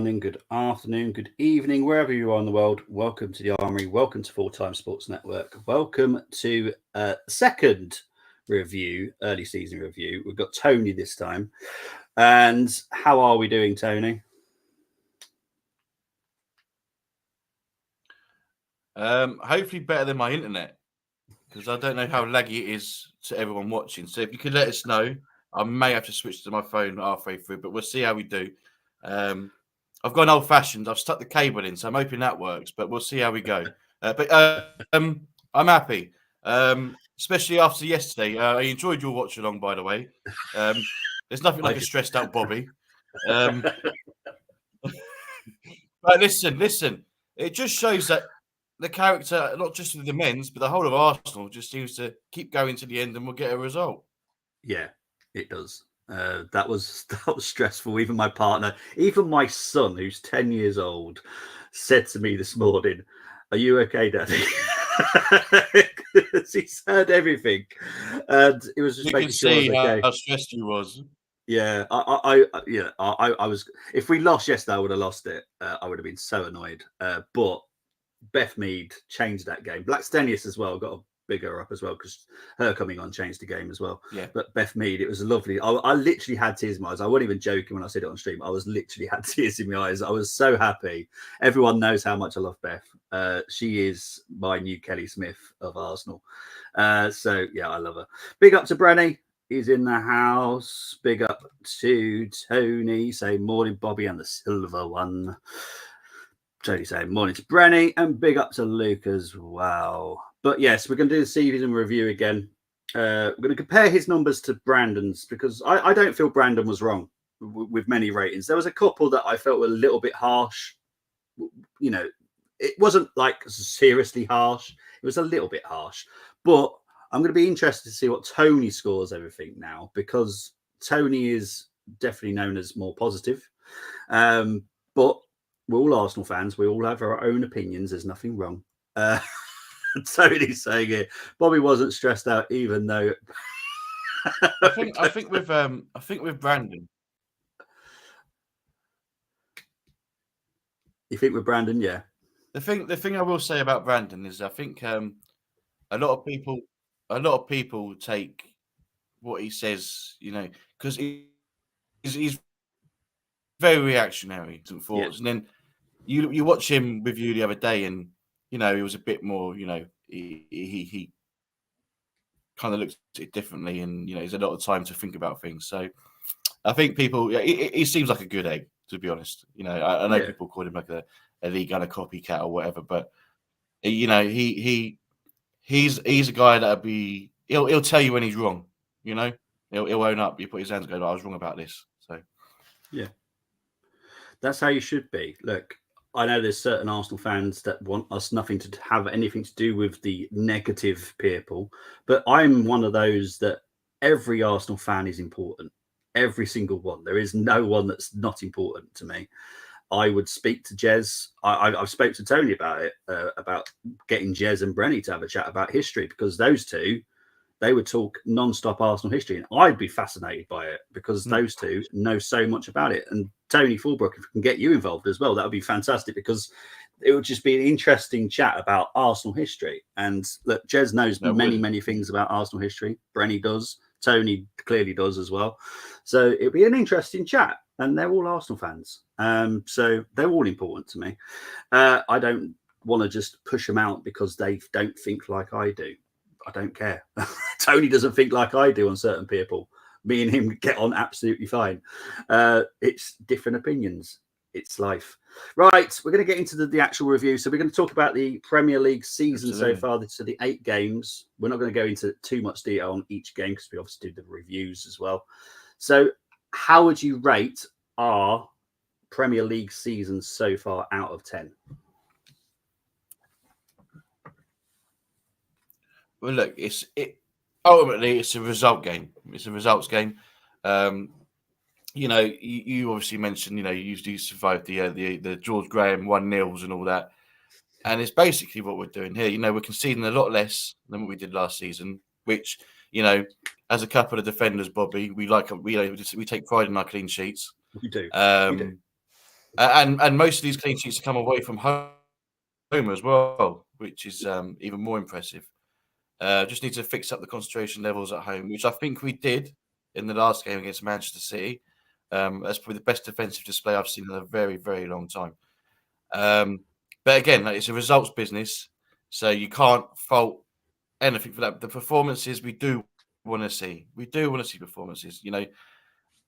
morning, good afternoon, good evening, wherever you are in the world. Welcome to the Armory. Welcome to Full Time Sports Network. Welcome to second review, early season review. We've got Tony this time. And how are we doing, Tony? Hopefully better than my internet, because I don't know how laggy it is to everyone watching. So if you could let us know, I may have to switch to my phone halfway through, but we'll see how we do. I've gone old fashioned. I've stuck the cable in, so I'm hoping that works, but we'll see how we go. I'm happy, especially after yesterday. I enjoyed your watch along, by the way. There's nothing like a stressed out Bobby. But listen. It just shows that the character, not just of the men's, but the whole of Arsenal, just seems to keep going to the end, and we'll get a result. Yeah, it does. That was stressful. Even my partner, even my son, who's 10 years old, said to me this morning, "Are you okay, Daddy?" Because he's heard everything, and it was just making sure I was okay. How stressed he was. Yeah, I was. If we lost yesterday, I would have lost it. I would have been so annoyed. But Beth Mead changed that game. Black Stenius as well got a bigger up as well, because her coming on changed the game as well. Yeah. But Beth Mead, it was lovely. I literally had tears in my eyes. I wasn't even joking when I said it on stream. I was literally had tears in my eyes. I was so happy. Everyone knows how much I love Beth. She is my new Kelly Smith of Arsenal. So yeah, I love her. Big up to Brenny. He's in the house. Big up to Tony. Say morning, Bobby and the TheSilvaOne. Tony saying morning to Brenny, and big up to Luke as well. But yes, we're going to do the season review again. We're going to compare his numbers to Brandon's, because I don't feel Brandon was wrong with many ratings. There was a couple that I felt were a little bit harsh. You know, it wasn't like seriously harsh. It was a little bit harsh. But I'm going to be interested to see what Tony scores everything now, because Tony is definitely known as more positive. But we're all Arsenal fans. We all have our own opinions. There's nothing wrong. Tony's saying it. Bobby wasn't stressed out, even though. I think with Brandon. You think with Brandon, yeah. The thing I will say about Brandon is I think a lot of people take what he says, because he's very reactionary to thoughts, and then you watch him with you the other day, and he was a bit more, he kind of looks at it differently, and there's a lot of time to think about things. So I think people, he seems like a good egg, to be honest. I know people call him like a league and a copycat or whatever, but he's a guy that'll be he'll tell you when he's wrong. He'll own up. You put his hands and go, I was wrong about this. So yeah, that's how you should be. Look, I know there's certain Arsenal fans that want us nothing to have anything to do with the negative people, but I'm one of those that every Arsenal fan is important. Every single one. There is no one that's not important to me. I would speak to Jez. I've spoke to Tony about it, about getting Jez and Brenny to have a chat about history, because those two, they would talk non-stop Arsenal history, and I'd be fascinated by it, because those two know so much about it. And Tony Fulbrook, if we can get you involved as well, that would be fantastic, because it would just be an interesting chat about Arsenal history. And look, Jez knows many things about Arsenal history. Brenny does. Tony clearly does as well. So it'll be an interesting chat. And they're all Arsenal fans. So they're all important to me. I don't want to just push them out because they don't think like I do. I don't care. Tony doesn't think like I do on certain people. Me and him get on absolutely fine. It's different opinions. It's life. Right, we're going to get into the actual review. So we're going to talk about the Premier League season so far. So the 8 games. We're not going to go into too much detail on each game, because we obviously do the reviews as well. So how would you rate our Premier League season so far out of 10? Well, look, ultimately it's a result game. It's a results game. You obviously mentioned, you survived the George Graham 1-0s and all that, and it's basically what we're doing here. We're conceding a lot less than what we did last season, which, as a couple of defenders, Bobby, we take pride in our clean sheets. We do. And most of these clean sheets come away from home as well, which is even more impressive. Just need to fix up the concentration levels at home, which I think we did in the last game against Manchester City. That's probably the best defensive display I've seen in a very, very long time. But again, it's a results business, so you can't fault anything for that. The performances we do want to see. We do want to see performances.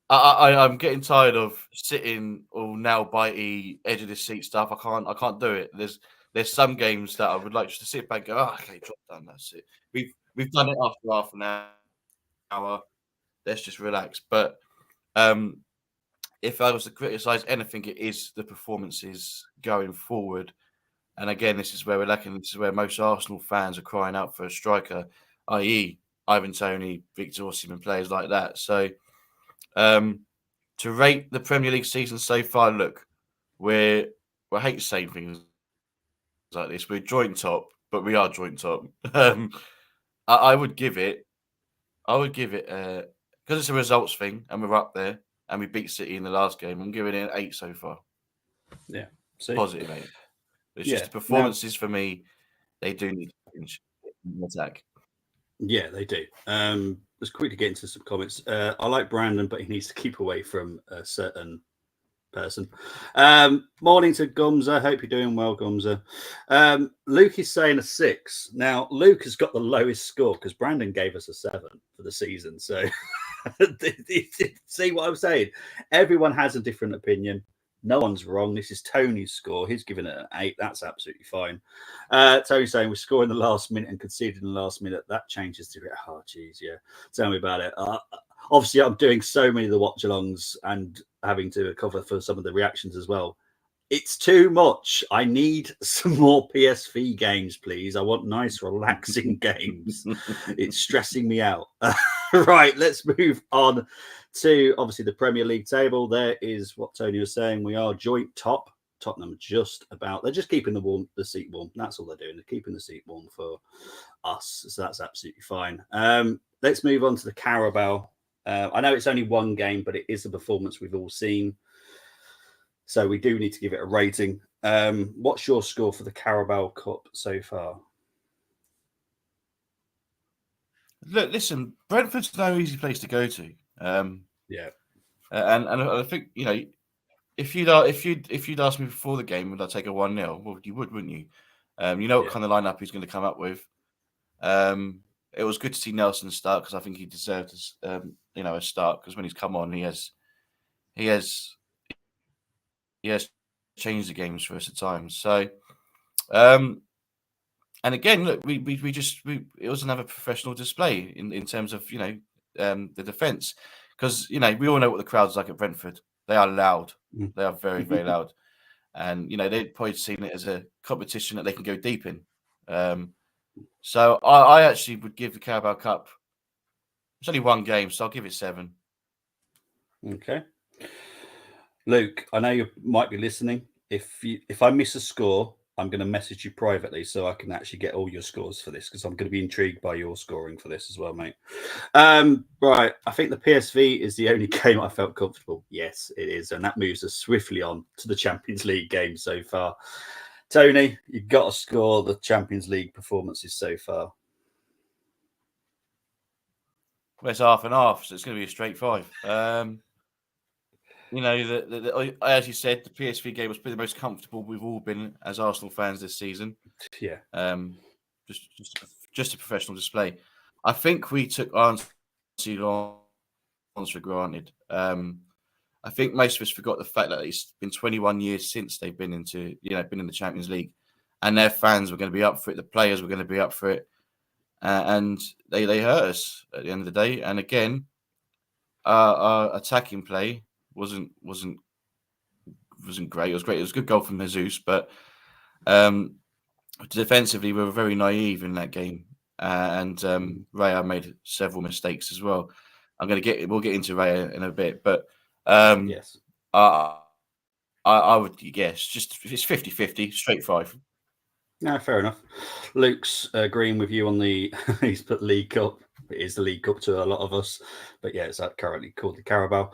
I'm getting tired of sitting all nail bitey, edge of the seat stuff. I can't do it. There's some games that I would like just to sit back and go, oh, okay, drop down, that's it. We've done it after half an hour. Let's just relax. But if I was to criticise anything, it is the performances going forward. And again, this is where we're lacking. This is where most Arsenal fans are crying out for a striker, i.e., Ivan Toney, Victor Osimhen, players like that. So, to rate the Premier League season so far, look, we hate saying things like this. We're joint top, but we are joint top. I would give it. Because it's a results thing, and we're up there, and we beat City in the last game. I'm giving it an 8 so far. Yeah, see, positive 8. It's just the performances for me. They do need to change in attack. Yeah, they do. Let's quickly get into some comments. I like Brandon, but he needs to keep away from a certain person. Morning to Gumza. Hope you're doing well, Gumza. Luke is saying a 6. Now, Luke has got the lowest score because Brandon gave us a 7 for the season. So, see what I'm saying? Everyone has a different opinion. No one's wrong. This is Tony's score. He's given it an 8. That's absolutely fine. Tony's saying we score in the last minute and conceded in the last minute. That changes to it. Oh, geez, yeah. Tell me about it. Obviously, I'm doing so many of the watch alongs and having to cover for some of the reactions as well. It's too much. I need some more PSV games, please. I want nice, relaxing games. It's stressing me out. Right, let's move on to obviously the Premier League table. There is what Tony was saying. We are joint top. Tottenham just about. They're just keeping the seat warm. That's all they're doing. They're keeping the seat warm for us. So that's absolutely fine. Let's move on to the Carabao. I know it's only one game, but it is a performance we've all seen. So we do need to give it a rating. What's your score for the Carabao Cup so far? Look, listen, Brentford's no easy place to go to. Yeah, and I think if you'd asked me before the game, would I take a 1-0? Well, you would, wouldn't you? You know what kind of lineup he's going to come up with. It was good to see Nelson start because I think he deserved a start because when he's come on, he has changed the games for us at times. So, and again, look, it was another professional display in terms of the defense because we all know what the crowd's like at Brentford. They are loud. They are very, very loud, and they've probably seen it as a competition that they can go deep in. So I actually would give the Carabao Cup. It's only one game, so I'll give it 7. Okay. Luke, I know you might be listening. If I miss a score, I'm going to message you privately so I can actually get all your scores for this because I'm going to be intrigued by your scoring for this as well, mate. Right. I think the PSV is the only game I felt comfortable. Yes, it is. And that moves us swiftly on to the Champions League game so far. Tony, you've got to score the Champions League performances so far. Well, it's half and half, so it's going to be a straight 5. As you said, the PSV game was probably the most comfortable we've all been as Arsenal fans this season. Yeah. Just a professional display. I think we took Arsenal for granted. I think most of us forgot the fact that it's been 21 years since they've been in the Champions League, and their fans were going to be up for it. The players were going to be up for it, and they hurt us at the end of the day. And again, our attacking play wasn't great. It was great. It was a good goal from Jesus, but defensively we were very naive in that game, and Raya made several mistakes as well. We'll get into Raya in a bit, but yes, I would guess just it's 50-50, straight 5. No, fair enough. Luke's agreeing with you on the he's put League Cup. it is the League Cup to a lot of us, but yeah, it's currently called the Carabao.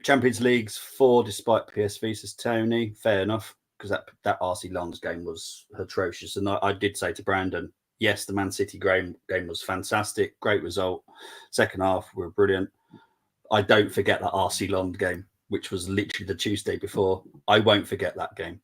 Champions Leagues 4, despite PSV, says Tony. Fair enough, because that RC Lens game was atrocious. And I did say to Brandon, yes, the Man City game was fantastic, great result. Second half were brilliant. I don't forget that RC Lens game, which was literally the Tuesday before. I won't forget that game.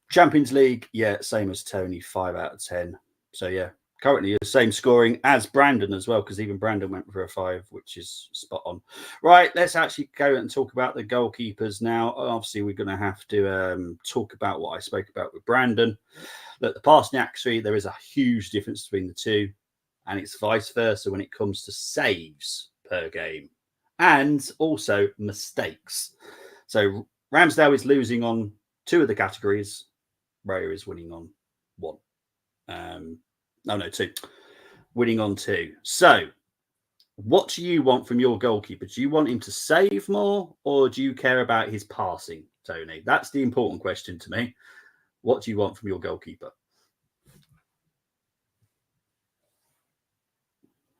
Champions League, yeah, same as Tony, 5 out of 10. So yeah, currently the same scoring as Brandon as well, because even Brandon went for a 5, which is spot on. Right, let's actually go and talk about the goalkeepers now. Obviously, we're going to have to talk about what I spoke about with Brandon. Look, the passing accuracy, there is a huge difference between the two, and it's vice versa when it comes to saves per game and also mistakes. So Ramsdale is losing on 2 of the categories. Raya is winning on 1. No, 2. Winning on 2. So what do you want from your goalkeeper? Do you want him to save more, or do you care about his passing, Tony? That's the important question to me. What do you want from your goalkeeper?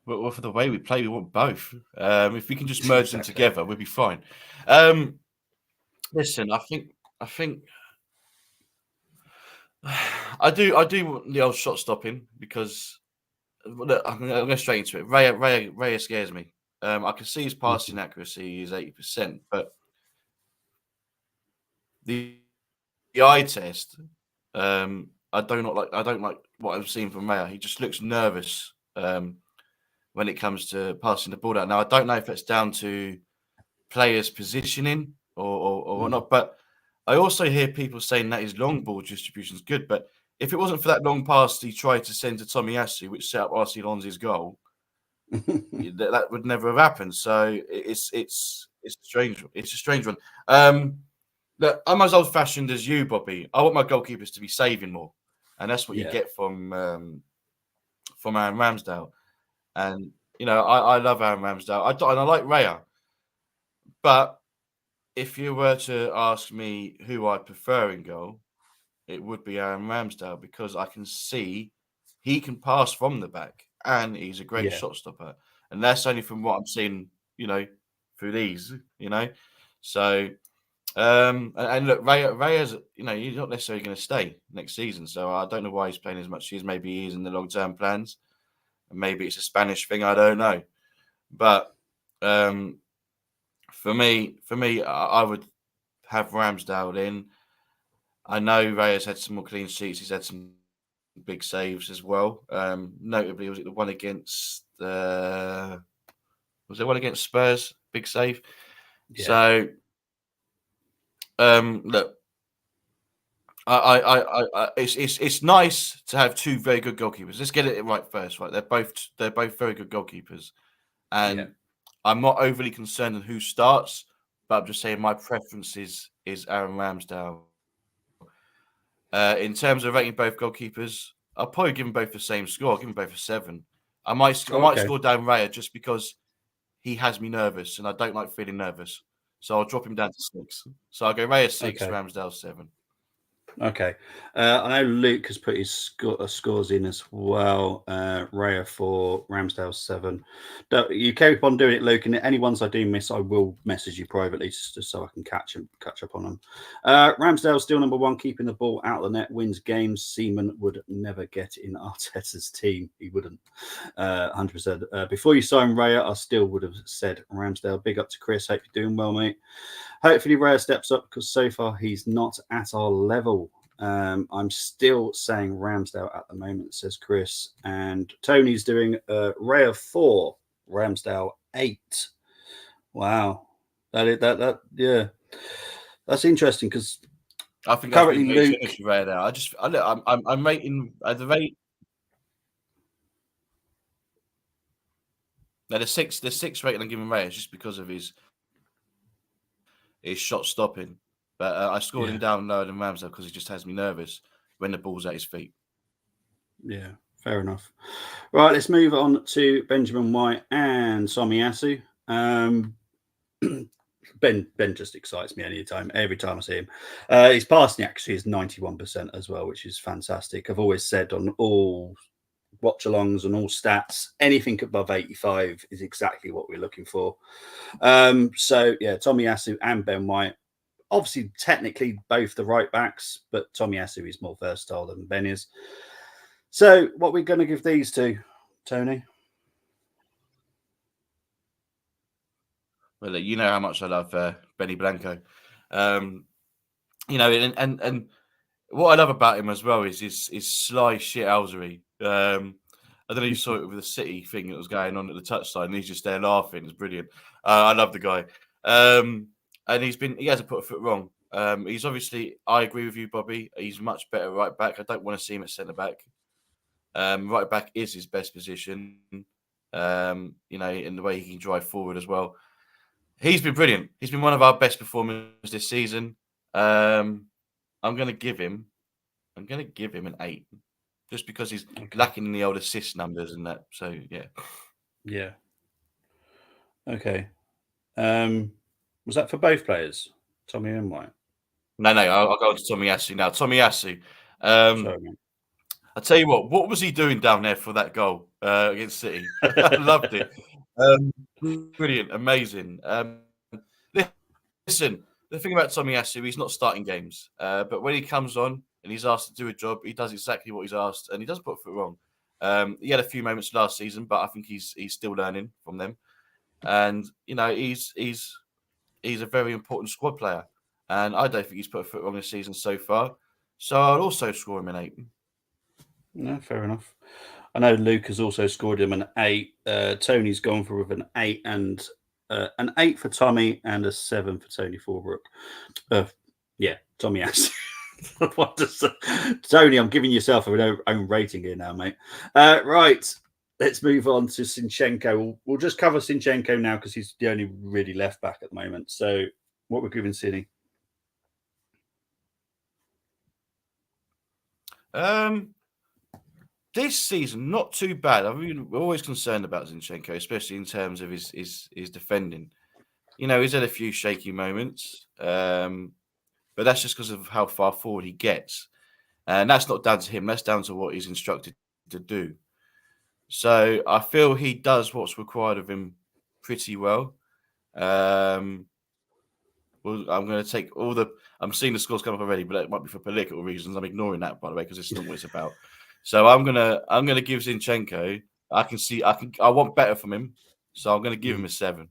Well, for the way we play, we want both. If we can just merge them together, we'll be fine. Listen, I think I do want the old shot stopping, because look, I'm going to go straight into it. Raya scares me. I can see his passing accuracy is 80%, but the eye test, I don't like what I'm seeing from Raya. He just looks nervous when it comes to passing the ball out. Now, I don't know if it's down to players' positioning or whatnot, but I also hear people saying that his long ball distribution is good. But if it wasn't for that long pass he tried to send to Tomiyasu, which set up RC Lens' goal, that would never have happened. So it's strange. It's a strange one. Look, I'm as old fashioned as you, Bobby. I want my goalkeepers to be saving more, and that's what you get from Aaron Ramsdale. And I love Aaron Ramsdale. I like Raya, but if you were to ask me who I prefer in goal, it would be Aaron Ramsdale, because I can see he can pass from the back and he's a great shot stopper. And that's only from what I'm seeing, through these, So, and look, Raya's, he's not necessarily going to stay next season. So I don't know why he's playing as much as maybe he is in the long-term plans. And maybe it's a Spanish thing, I don't know. But for me, I would have Ramsdale in. I know Raya's had some more clean sheets. He's had some big saves as well. Notably, was it the one against Spurs? Big save. Yeah. So, look, it's nice to have 2 very good goalkeepers. Let's get it right first, right? They're both very good goalkeepers, and I'm not overly concerned on who starts, but I'm just saying my preference is Aaron Ramsdale. In terms of rating both goalkeepers, I'll probably give them both the same score. I'll give them both a 7. I might score down Raya just because he has me nervous, and I don't like feeling nervous. So I'll drop him down to 6. So I'll go Raya 6, Ramsdale 7. Okay. I know Luke has put his scores in as well. Raya 4, Ramsdale 7. You keep on doing it, Luke, and any ones I do miss, I will message you privately just so I can catch up on them. Ramsdale still number 1, keeping the ball out of the net, wins games. Seaman would never get in Arteta's team. He wouldn't. 100%. Before you sign Raya, I still would have said Ramsdale. Big up to Chris. Hope you're doing well, mate. Hopefully Raya steps up, because so far he's not at our level. I'm still saying Ramsdale at the moment, says Chris. And Tony's doing Raya 4, Ramsdale 8. Wow. Yeah. That's interesting, because I think currently Luke Raya there. I'm rating the rate. Now the 6 rating I'm giving Raya is just because of his shot stopping, but I scored him down lower than Ramsdale because he just has me nervous when the ball's at his feet. Yeah, fair enough. Right, let's move on to Benjamin White and Tomiyasu. Ben just excites me every time I see him. His passing actually is 91% as well, which is fantastic. I've always said on all watch alongs and all stats. Anything above 85 is exactly what we're looking for. So yeah, Tomiyasu and Ben White. Obviously, technically both the right backs, but Tomiyasu is more versatile than Ben is. So what we're going to give these to, Tony? Well, you know how much I love Benny Blanco. You know, and what I love about him as well is his sly shithousery. I don't know if you saw it with the City thing that was going on at the touchline. And he's just there laughing. It's brilliant. I love the guy. And he hasn't put a foot wrong. He's obviously, I agree with you, Bobby. He's much better right back. I don't want to see him at centre back. Right back is his best position. You know, in the way he can drive forward as well. He's been brilliant. He's been one of our best performers this season. I'm going to give him an 8, just because he's lacking in the old assist numbers and that. So yeah. Yeah. Okay. Was that for both players, Tommy and White? No, I'll go on to Tomiyasu now. Tomiyasu. Sorry, man. I tell you what was he doing down there for that goal against City? I loved it. Brilliant, amazing. Listen, the thing about Tomiyasu, he's not starting games, but when he comes on and he's asked to do a job, he does exactly what he's asked, and he doesn't put a foot wrong. He had a few moments last season, but I think he's still learning from them, and you know he's a very important squad player, and I don't think he's put a foot wrong this season so far. So I'll also score him an 8. No, fair enough. I know Luke has also scored him an 8. Tony's gone for with an 8 and an 8 for Tommy and a 7 for Tony Forbrook. Yeah, Tommy has. What does Tony? I'm giving yourself an own rating here now, mate. Right, let's move on to Zinchenko. We'll just cover Zinchenko now because he's the only really left back at the moment. So, what we're giving Cine? This season, not too bad. I mean, we're always concerned about Zinchenko, especially in terms of his defending. You know, he's had a few shaky moments, but that's just because of how far forward he gets. And that's not down to him. That's down to what he's instructed to do. So I feel he does what's required of him pretty well. Well, I'm going to take all the. I'm seeing the scores come up already, but it might be for political reasons. I'm ignoring that, by the way, because it's not what it's about. So I'm gonna give Zinchenko. I want better from him, so I'm gonna give him a 7.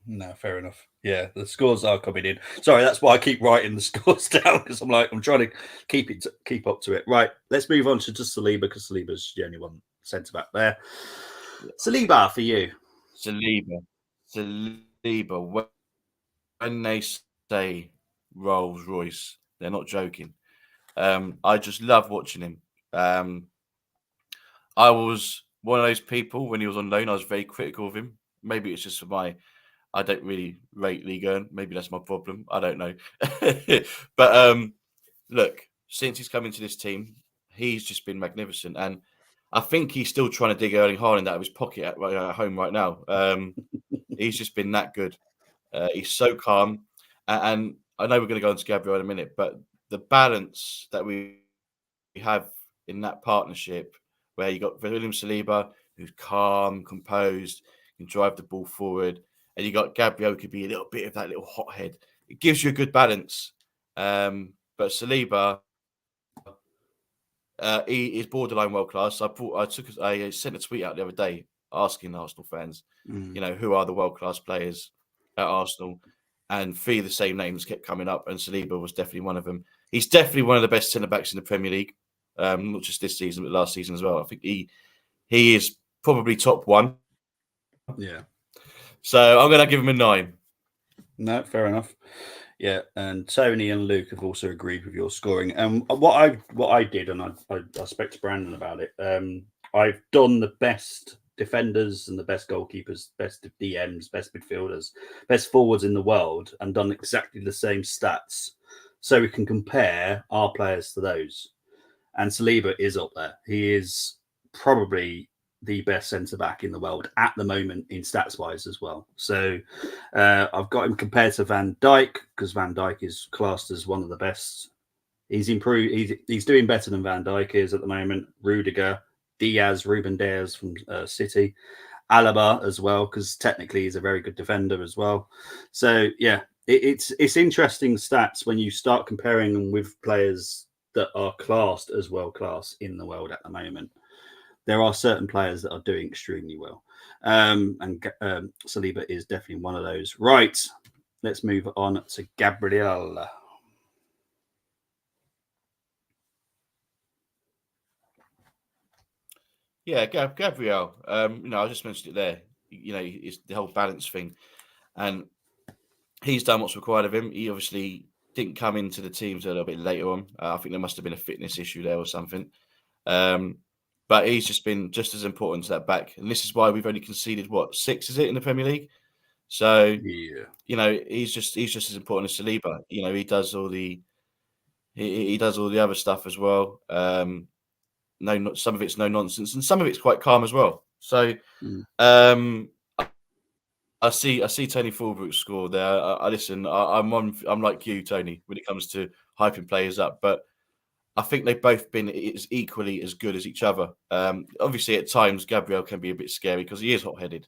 No, fair enough. Yeah, the scores are coming in. Sorry, that's why I keep writing the scores down because I'm trying to keep up to it. Right, let's move on to just Saliba because Saliba's the only one centre back there. Saliba for you. Saliba. When they say Rolls Royce, they're not joking. I just love watching him. I was one of those people when he was on loan. I was very critical of him. Maybe it's just for I don't really rate Ligue 1. Maybe that's my problem. I don't know. But look, since he's come into this team, he's just been magnificent. And I think he's still trying to dig Erling Haaland out of his pocket at home right now. He's just been that good. He's so calm. And I know we're going to go into Gabriel in a minute, but the balance that we have in that partnership where you got William Saliba, who's calm, composed, can drive the ball forward, and you got Gabriel, who could be a little bit of that little hothead. It gives you a good balance. But Saliba, he is borderline world class. I sent a tweet out the other day asking Arsenal fans, you know, who are the world class players at Arsenal, and 3 of the same names kept coming up, and Saliba was definitely one of them. He's definitely one of the best centre backs in the Premier League, not just this season but last season as well. I think he is probably top 1. Yeah. So I'm going to give him a 9. No, fair enough. Yeah, and Tony and Luke have also agreed with your scoring. And what I did, and I spoke to Brandon about it. I've done the best defenders and the best goalkeepers, best DMs, best midfielders, best forwards in the world, and done exactly the same stats, so we can compare our players to those. And Saliba is up there. He is probably the best centre back in the world at the moment in stats wise as well. So I've got him compared to Van Dijk because Van Dijk is classed as one of the best. He's improved. He's doing better than Van Dijk is at the moment. Rudiger, Diaz, Ruben Diaz from City, Alaba as well, because technically he's a very good defender as well. So yeah, it's interesting stats when you start comparing them with players that are classed as world class in the world at the moment. There are certain players that are doing extremely well, and Saliba is definitely one of those. Right, let's move on to Gabriel. Yeah, Gabriel. I just mentioned it there. It's the whole balance thing, and he's done what's required of him. He obviously didn't come into the teams a little bit later on. I think there must have been a fitness issue there or something. But he's just been just as important to that back, and this is why we've only conceded what 6 is it in the Premier League. So Yeah, he's just as important as Saliba. He does all the he does all the other stuff as well. No, some of it's no nonsense, and some of it's quite calm as well. So mm. um, I see Tony Fulbrook's score there. I listen. I'm like you, Tony, when it comes to hyping players up, but I think they've both been as equally as good as each other. Obviously, at times Gabriel can be a bit scary because he is hot-headed,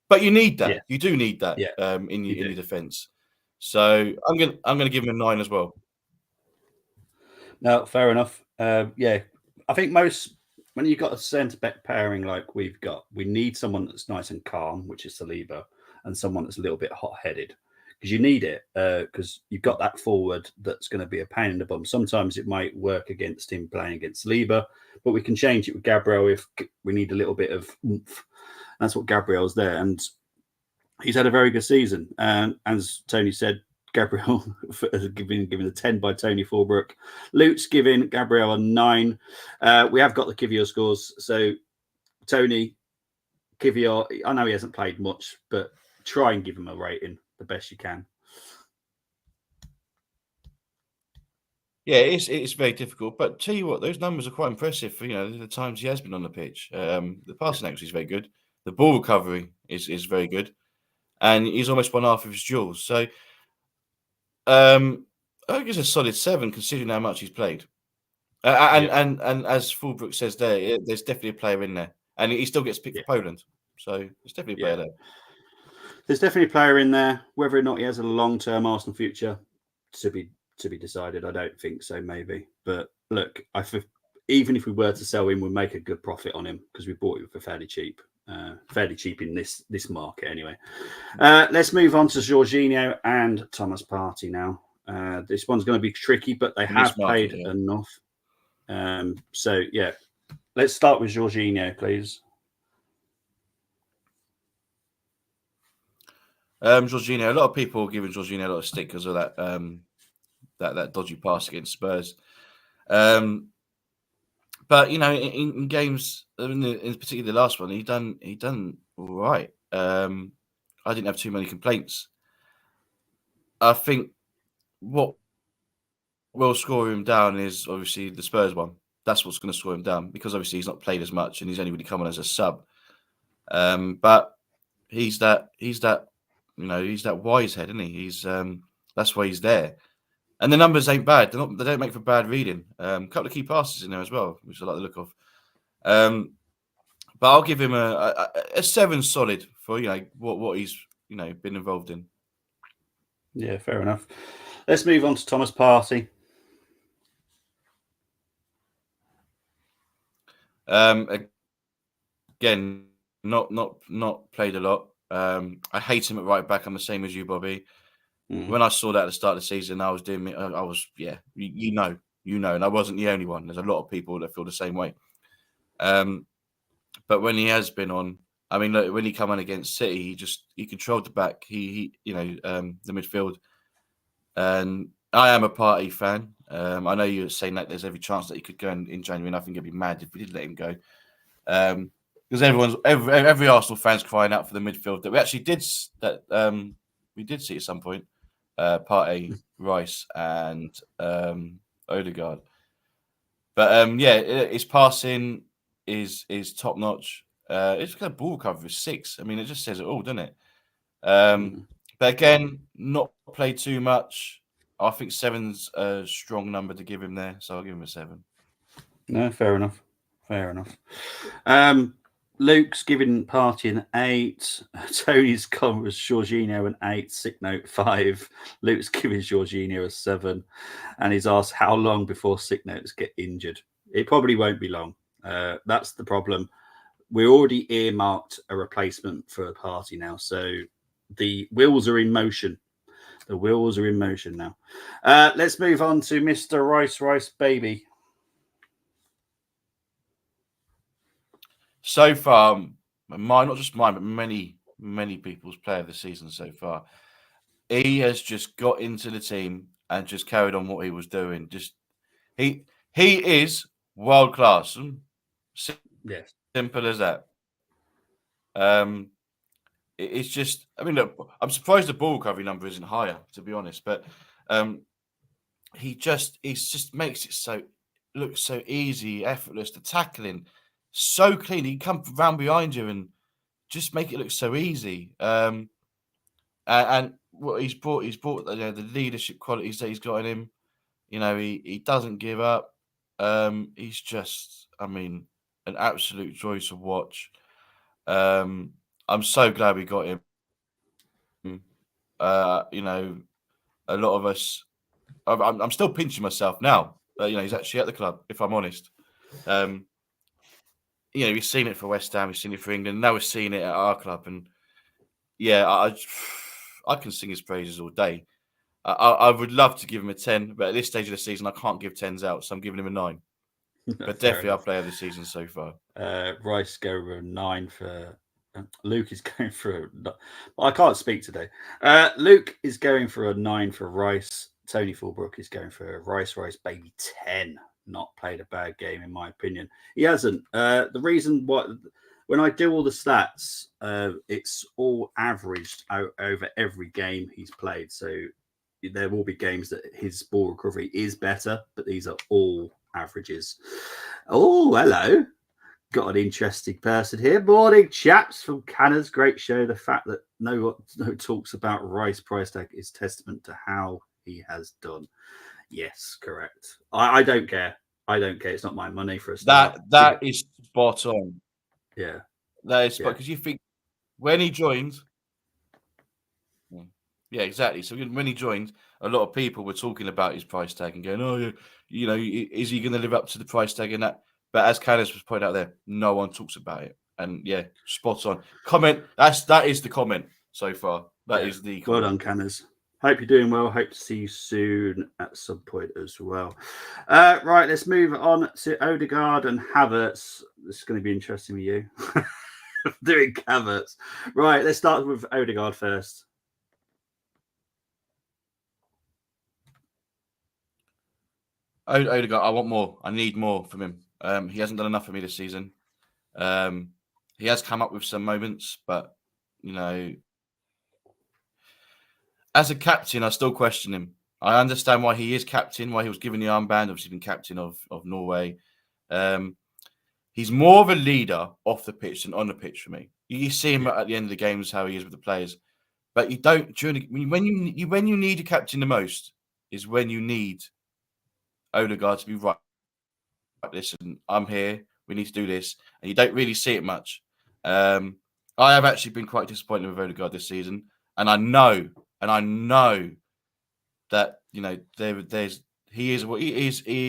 but you need Yeah, that. You do need that yeah, in you your do. defence. So I'm gonna give him a 9 as well. No, fair enough. Yeah, I think most when you've got a centre back pairing like we've got, we need someone that's nice and calm, which is Saliba, and someone that's a little bit hot headed because you need it because you've got that forward that's going to be a pain in the bum. Sometimes it might work against him playing against Saliba, but we can change it with Gabriel if we need a little bit of oomph. That's what Gabriel's there, and he's had a very good season. And as Tony said, Gabriel given a 10 by Tony Fulbrook. Luke's giving Gabriel a 9. We have got the Kivior scores. So, Tony, Kivior, I know he hasn't played much, but try and give him a rating the best you can. Yeah, it's very difficult. But tell you what, those numbers are quite impressive for the times he has been on the pitch. The passing accuracy is very good. The ball recovery is very good, and he's almost won half of his duels. So I think it's a solid 7 considering how much he's played. And Yeah, and as Fulbrook says there, there's definitely a player in there, and he still gets picked yeah, for Poland. So there's definitely a yeah. player there. There's definitely a player in there. Whether or not he has a long-term Arsenal future to be decided. I don't think so. Maybe, but look, even if we were to sell him, we'd make a good profit on him because we bought him for fairly cheap in this market anyway. Let's move on to Jorginho and Thomas Partey now. This one's going to be tricky, but they In this have market, played yeah. enough. So yeah, let's start with Jorginho, please. Jorginho, a lot of people are giving Jorginho a lot of stick because of that dodgy pass against Spurs. But in games, in particularly the last one, he done all right. I didn't have too many complaints. I think what will score him down is obviously the Spurs one. That's what's going to score him down because obviously he's not played as much and he's only really come on as a sub. But he's that wise head, isn't he? That's why he's there. And the numbers ain't bad. They don't make for bad reading. A couple of key passes in there as well, which I like the look of. But I'll give him a 7 solid for what he's been involved in. Yeah, fair enough. Let's move on to Thomas Partey. Again, not played a lot. I hate him at right back. I'm the same as you, Bobby. Mm. When I saw that at the start of the season, I was doing it. I was and I wasn't the only one. There's a lot of people that feel the same way. But when he has been on, I mean, look, when he come on against City, he controlled the back. The midfield. And I am a Partey fan. I know you're saying that there's every chance that he could go in January, and I think I'd be mad if we did let him go. Because every Arsenal fan's crying out for the midfield that we actually did we did see at some point. Partey, Rice, and Odegaard. But his passing is top notch. It's got a ball cover of 6. I mean, it just says it all, doesn't it? Mm. But again, not played too much. I think 7's a strong number to give him there, so I'll give him a 7. No, fair enough. Fair enough. Luke's giving Party an 8. Tony's gone with Jorginho an 8. Sick note 5. Luke's giving Jorginho a 7. And he's asked how long before sick notes get injured. It probably won't be long. That's the problem. We already earmarked a replacement for a Party now. So the wheels are in motion. The wheels are in motion now. Let's move on to Mr. Rice Baby. So far, mine, not just mine, but many people's player of the season so far. He has just got into the team and just carried on what he was doing. Just he is world class. Yes. Simple as that. It's just, I mean, look, I'm surprised the ball recovery number isn't higher, to be honest. But he just makes it so look so easy, effortless. The tackling, so clean. He come round behind you and just make it look so easy. And what he's brought the leadership qualities that he's got in him. You know, he doesn't give up. He's just, I mean, an absolute joy to watch. I'm so glad we got him. You know, a lot of us. I'm still pinching myself now. You know, he's actually at the club. If I'm honest, you know, we've seen it for West Ham, we've seen it for England. Now we're seeing it at our club, and yeah, I can sing his praises all day. I would love to give him a 10, but at this stage of the season, I can't give 10s out, so I'm giving him a 9. But definitely our player of the season so far. Rice go with a 9 for Luke is going for I can't speak today. Luke is going for a 9 for Rice. Tony Fulbrook is going for a Rice Baby 10. Not played a bad game in my opinion. He hasn't. The reason why when I do all the stats, it's all averaged out over every game he's played. So there will be games that his ball recovery is better, but these are all averages. Oh, hello. Got an interesting person here. Morning, chaps from Canners. Great show. The fact that no talks about Rice price tag is testament to how he has done. Yes, correct. I don't care. I don't care. It's not my money for a start. That is spot on. Yeah. That is spot because you think when he joined. Yeah, exactly. So when he joined, a lot of people were talking about his price tag and going, "Oh, you know, is he going to live up to the price tag?" And that. But as Candice was pointed out there, no one talks about it. And yeah, spot on. Comment. That is the comment so far. That is the comment. Well done, Canners. Hope you're doing well. Hope to see you soon at some point as well. Right, let's move on to Odegaard and Havertz. This is going to be interesting with you. Doing Havertz. Right, let's start with Odegaard first. Odegaard, I want more. I need more from him. He hasn't done enough for me this season. He has come up with some moments, but you know, as a captain, I still question him. I understand why he is captain, why he was given the armband. Obviously, been captain of Norway. He's more of a leader off the pitch than on the pitch for me. You see him at the end of the games how he is with the players, but you don't when you need a captain the most is when you need Odegaard to be right. Listen, I'm here. We need to do this, and you don't really see it much. I have actually been quite disappointed with Odegaard this season, and I know that you know he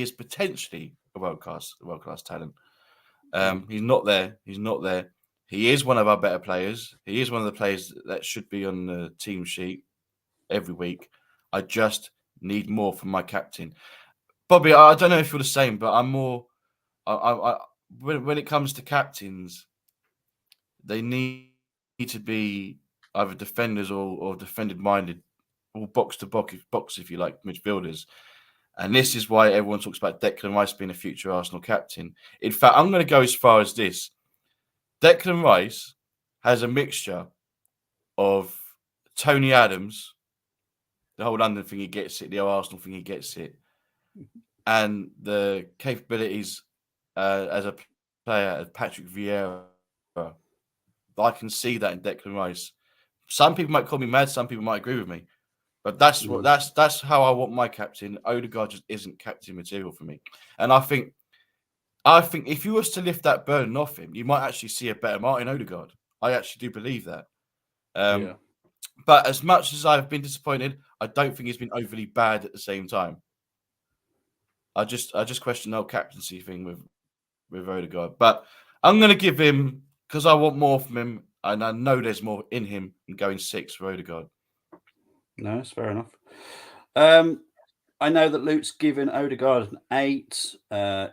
is potentially a world class talent. He's not there. He is one of our better players. He is one of the players that should be on the team sheet every week. I just need more from my captain. Bobby, I don't know if you're the same, but I'm more. When it comes to captains, they need to be either defenders or defended minded, or box to box if you like, midfielders. And this is why everyone talks about Declan Rice being a future Arsenal captain. In fact, I'm going to go as far as this. Declan Rice has a mixture of Tony Adams, the whole London thing, he gets it, the whole Arsenal thing, he gets it, and the capabilities as a player of Patrick Vieira. I can see that in Declan Rice. Some people might call me mad, some people might agree with me. But that's how I want my captain. Odegaard just isn't captain material for me. And I think I think if you was to lift that burden off him, you might actually see a better Martin Odegaard. I actually do believe that. Yeah. But as much as I've been disappointed, I don't think he's been overly bad at the same time. I just question the whole captaincy thing with Odegaard. But I'm going to give him, because I want more from him, and I know there's more in him, and going 6 for Odegaard. No, that's fair enough. I know that Luke's given Odegaard an 8.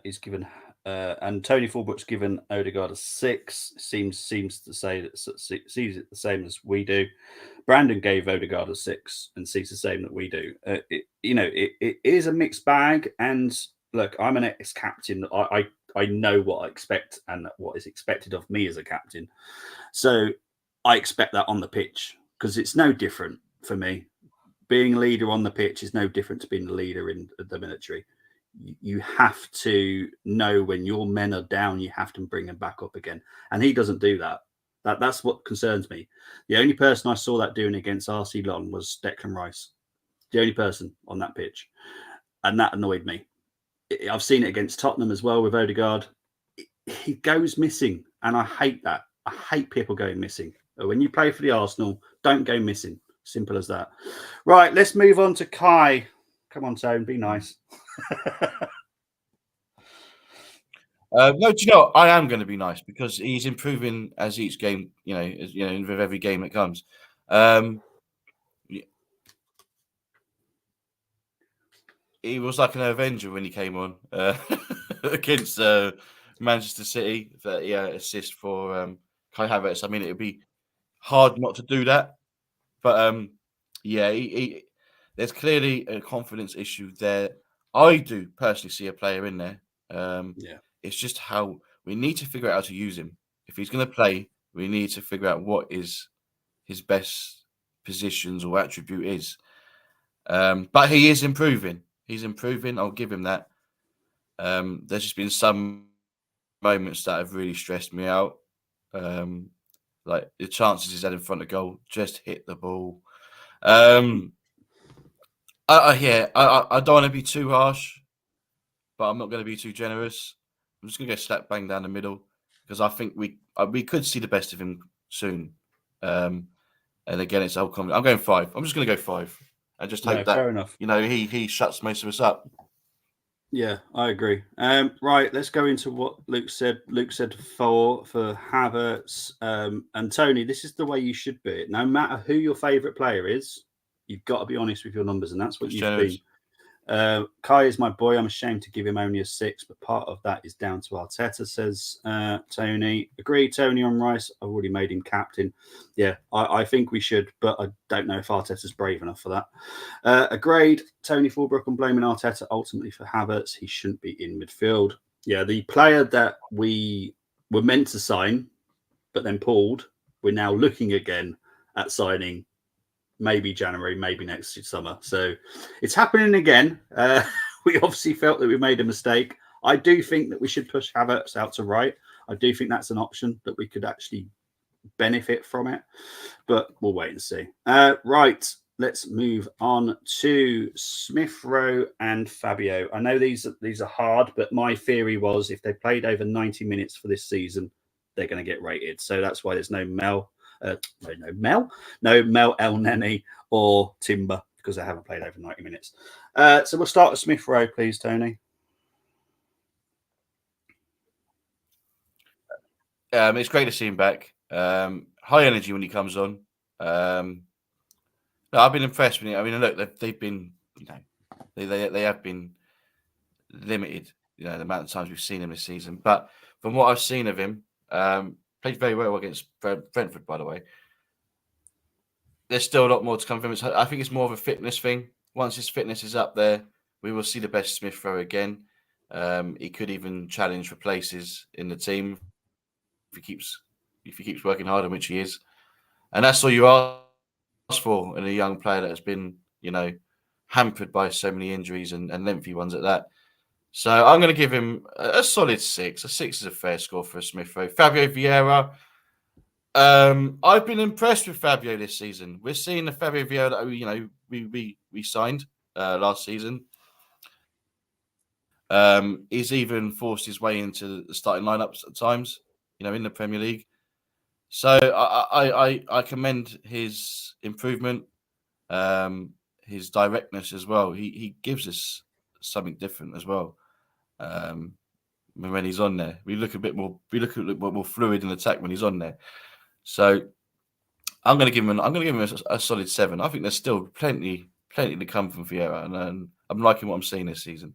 He's given and Tony Fulbrook's given Odegaard a 6. Seems to say that sees it the same as we do. Brandon gave Odegaard a 6 and sees the same that we do. It is a mixed bag. And look, I'm an ex-captain. I know what I expect and what is expected of me as a captain. So I expect that on the pitch because it's no different for me. Being a leader on the pitch is no different to being a leader in the military. You have to know when your men are down, you have to bring them back up again. And he doesn't do that. That's what concerns me. The only person I saw that doing against RC Long was Declan Rice. The only person on that pitch. And that annoyed me. I've seen it against Tottenham as well with Odegaard. He goes missing. And I hate that. I hate people going missing. When you play for the Arsenal, don't go missing. Simple as that. Right, let's move on to Kai. Come on, Tone, be nice. No, do you know what? I am going to be nice because he's improving as each game, with every game that comes. He was like an Avenger when he came on against Manchester City. That assist for Kai Havertz. I mean, it would be hard not to do that, but there's clearly a confidence issue there. I do personally see a player in there. It's just how we need to figure out how to use him. If he's going to play, we need to figure out what is his best positions or attribute is. But he is improving. He's improving. I'll give him that. There's just been some moments that have really stressed me out. Like the chances he's had in front of goal, just hit the ball. I don't want to be too harsh, but I'm not going to be too generous. I'm just going to go slap bang down the middle because I think we could see the best of him soon. And again, it's all coming. I'm going 5. I'm just going to go 5 and just hope that fair enough. He shuts most of us up. Yeah, I agree. Right, let's go into what Luke said. Luke said 4 for Havertz. And Tony, this is the way you should be. No matter who your favourite player is, you've got to be honest with your numbers, and that's what you've been. Kai is my boy. I'm ashamed to give him only a 6, but part of that is down to Arteta, says Tony. Agree, Tony, on Rice. I've already made him captain. Yeah, I think we should, but I don't know if Arteta's brave enough for that. Agreed, Tony Fulbrook on blaming Arteta ultimately for Havertz. He shouldn't be in midfield. Yeah, the player that we were meant to sign, but then pulled, we're now looking again at signing maybe January, maybe next summer. So it's happening again. We obviously felt that we made a mistake. I do think that we should push Havertz out to right. I do think that's an option that we could actually benefit from it, but we'll wait and see. Right, let's move on to Smith Rowe and Fabio. I know these are hard, but my theory was if they played over 90 minutes for this season, they're going to get rated. So that's why there's no Mel El Neni or Timber because they haven't played over 90 minutes. So we'll start with Smith Rowe, please, Tony. It's great to see him back. High energy when he comes on. I've been impressed with it. I mean, look, they've been, they have been limited, the amount of times we've seen him this season. But from what I've seen of him, played very well against Brentford, by the way. There's still a lot more to come from him. I think it's more of a fitness thing. Once his fitness is up there, we will see the best Smith Rowe again. He could even challenge for places in the team if he keeps working hard, which he is. And that's all you ask for in a young player that has been, hampered by so many injuries and lengthy ones at that. So I'm going to give him a solid 6. A 6 is a fair score for a Smith Rowe. Fabio Vieira. I've been impressed with Fabio this season. We're seeing the Fabio Vieira that we signed last season. He's even forced his way into the starting lineups at times, in the Premier League. So I commend his improvement, his directness as well. He gives us something different as well. When he's on there, we look a bit more fluid in attack when he's on there. So I'm going to give him a solid 7. I think there's still plenty to come from Vieira, and I'm liking what I'm seeing this season.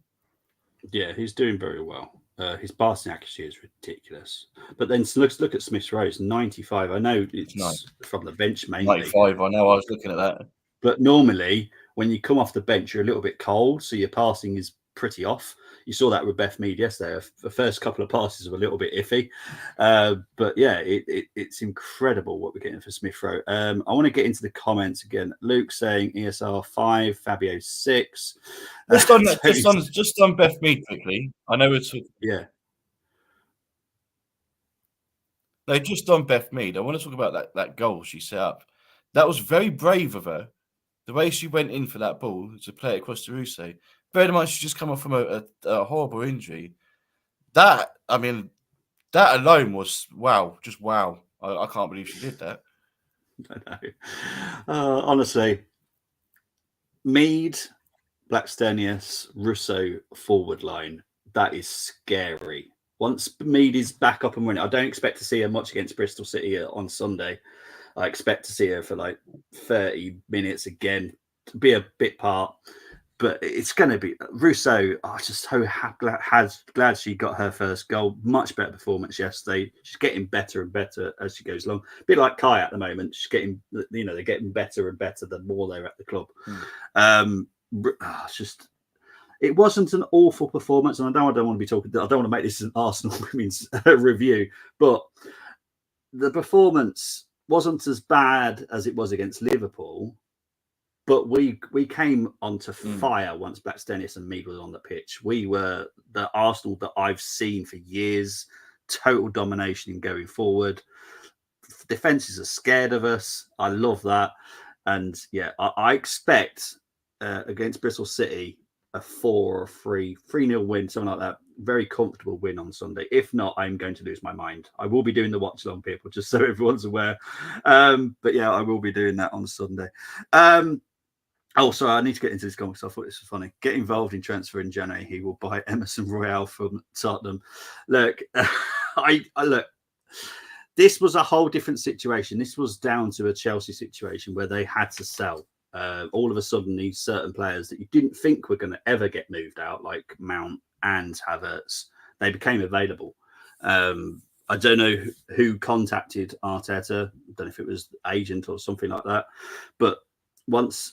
Yeah, he's doing very well. His passing accuracy is ridiculous. But then look at Smith Rowe's 95. I know it's Nice. from the bench mainly. 95. I know. I was looking at that. But normally, when you come off the bench, you're a little bit cold, so your passing is pretty off. You saw that with Beth Mead yesterday. The first couple of passes were a little bit iffy, but yeah, it's incredible what we're getting for Smith Rowe. I want to get into the comments again. Luke saying ESR 5, Fabio 6. Just on Beth Mead quickly. I know it's yeah. No, just on Beth Mead. I want to talk about that goal she set up. That was very brave of her. The way she went in for that ball to play it across to Russo. Very much she just come off from a horrible injury. That alone was wow, just wow. I can't believe she did that. I know. Honestly, Mead, Blackstenius, Russo forward line, that is scary. Once Mead is back up and running, I don't expect to see her much against Bristol City on Sunday. I expect to see her for like 30 minutes again, to be a bit part. But it's going to be Russo. I'm just so glad she got her first goal. Much better performance yesterday. She's getting better and better as she goes along. A bit like Kai at the moment. She's getting, they're getting better and better the more they're at the club. It's just, it wasn't an awful performance, and I don't want to be talking. I don't want to make this an Arsenal women's review, but the performance wasn't as bad as it was against Liverpool. But we came onto fire once Blackstenius and Mead was on the pitch. We were the Arsenal that I've seen for years. Total domination in going forward. Defenses are scared of us. I love that. And yeah, I expect against Bristol City a 4 or 3-0 win, something like that. Very comfortable win on Sunday. If not, I'm going to lose my mind. I will be doing the watch along, people, just so everyone's aware. But yeah, I will be doing that on Sunday. Oh, sorry, I need to get into this comment because I thought this was funny. Get involved in transfer in January. He will buy Emerson Royale from Tottenham. Look, I look. This was a whole different situation. This was down to a Chelsea situation where they had to sell. All of a sudden, these certain players that you didn't think were going to ever get moved out, like Mount and Havertz, they became available. I don't know who contacted Arteta. I don't know if it was agent or something like that. But once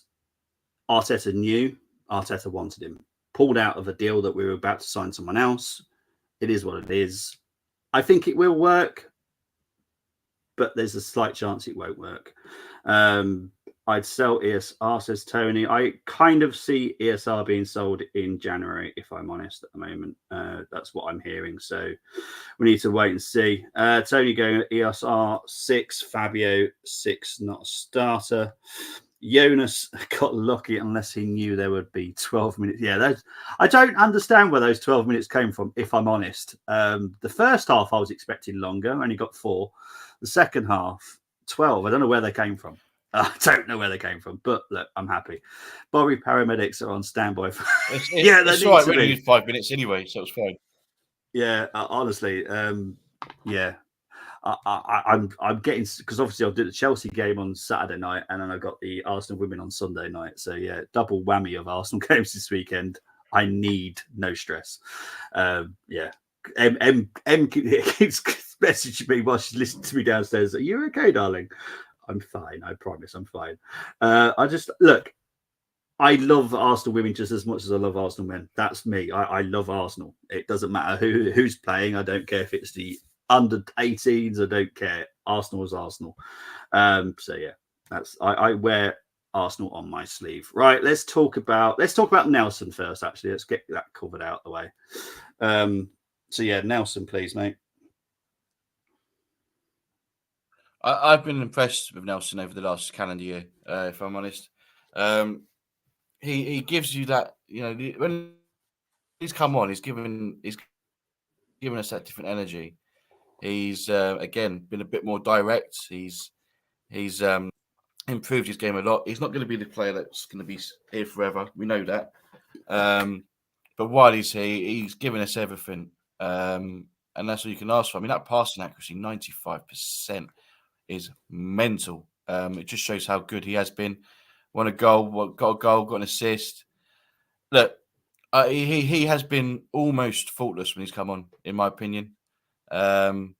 Arteta knew, Arteta wanted him. Pulled out of a deal that we were about to sign someone else. It is what it is. I think it will work, but there's a slight chance it won't work. I'd sell ESR, says Tony. I kind of see ESR being sold in January, if I'm honest, at the moment. That's what I'm hearing. So we need to wait and see. Tony going ESR 6, Fabio 6, not a starter. Jonas got lucky unless he knew there would be 12 minutes. Yeah, I don't understand where those 12 minutes came from, if I'm honest. The first half, I was expecting longer. I only got 4. The second half, 12. I don't know where they came from. I don't know where they came from, but look, I'm happy. Bobby paramedics are on standby. Yeah, that's right. We only need 5 minutes anyway, so it's fine. Yeah, honestly, yeah. I'm getting, because obviously I'll do the Chelsea game on Saturday night, and then I've got the Arsenal women on Sunday night. So yeah, double whammy of Arsenal games this weekend. I need no stress. Yeah, M keeps messaging me while she's listening to me downstairs. Are you okay, darling? I'm fine. I promise, I'm fine. I just look. I love Arsenal women just as much as I love Arsenal men. That's me. I love Arsenal. It doesn't matter who's playing. I don't care if it's the under 18s. I don't care. Arsenal is Arsenal. So yeah, I wear Arsenal on my sleeve. Right. Let's talk about Nelson first. Actually, let's get that covered out of the way. So yeah, Nelson, please, mate. I've been impressed with Nelson over the last calendar year, if I'm honest. He gives you that, when he's come on. He's given us that different energy. He's again been a bit more direct. He's improved his game a lot. He's not going to be the player that's going to be here forever. We know that. But while he's here, he's given us everything. And that's all you can ask for. I mean, that passing accuracy, 95%, is mental. It just shows how good he has been. Won a goal, got a goal, got an assist. Look, he has been almost faultless when he's come on, in my opinion. So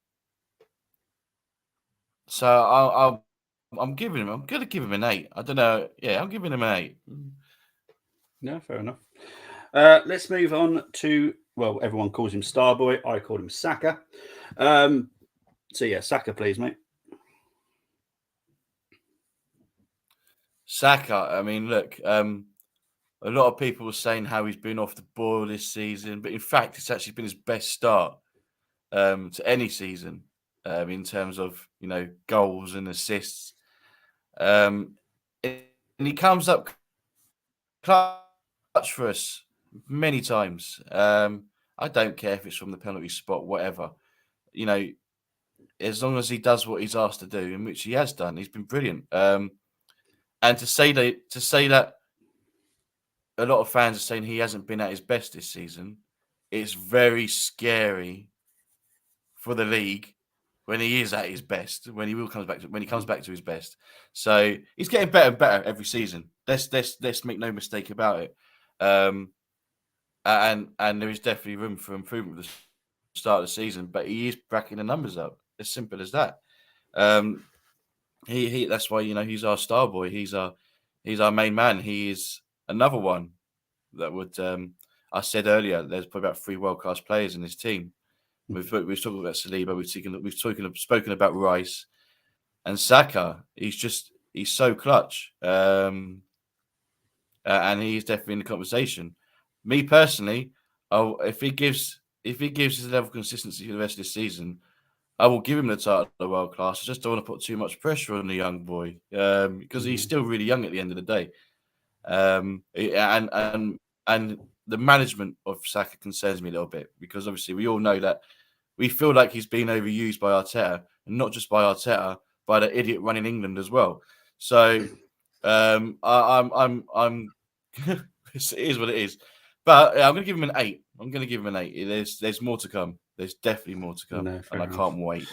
I'm going to give him an 8. I don't know. Yeah, I'm giving him an 8. No, fair enough. Let's move on to, well, everyone calls him Starboy. I call him Saka. So yeah, Saka, please, mate. Saka, I mean, look, a lot of people were saying how he's been off the ball this season, but in fact, it's actually been his best start to any season in terms of goals and assists. And he comes up clutch for us many times. I don't care if it's from the penalty spot, whatever. As long as he does what he's asked to do, in which he has done, he's been brilliant. And to say that a lot of fans are saying he hasn't been at his best this season, it's very scary for the league when he is at his best, when he comes back to his best. So he's getting better and better every season. Let's make no mistake about it. And there is definitely room for improvement at the start of the season, but he is backing the numbers up. As simple as that. That's why he's our star boy. He's our main man. He is another one that would. I said earlier, there's probably about 3 world class players in this team. We've talked about Saliba. We've spoken about Rice and Saka. He's so clutch, and he's definitely in the conversation. Me personally, if he gives his level of consistency for the rest of this season, I will give him the title of world class. I just don't want to put too much pressure on the young boy because he's still really young at the end of the day. And the management of Saka concerns me a little bit because obviously we all know that we feel like he's being overused by Arteta, and not just by Arteta, by the idiot running England as well. So I'm it is what it is. But I'm going to give him an 8. I'm going to give him an 8. There's more to come. There's definitely more to come, No, and I can't wait.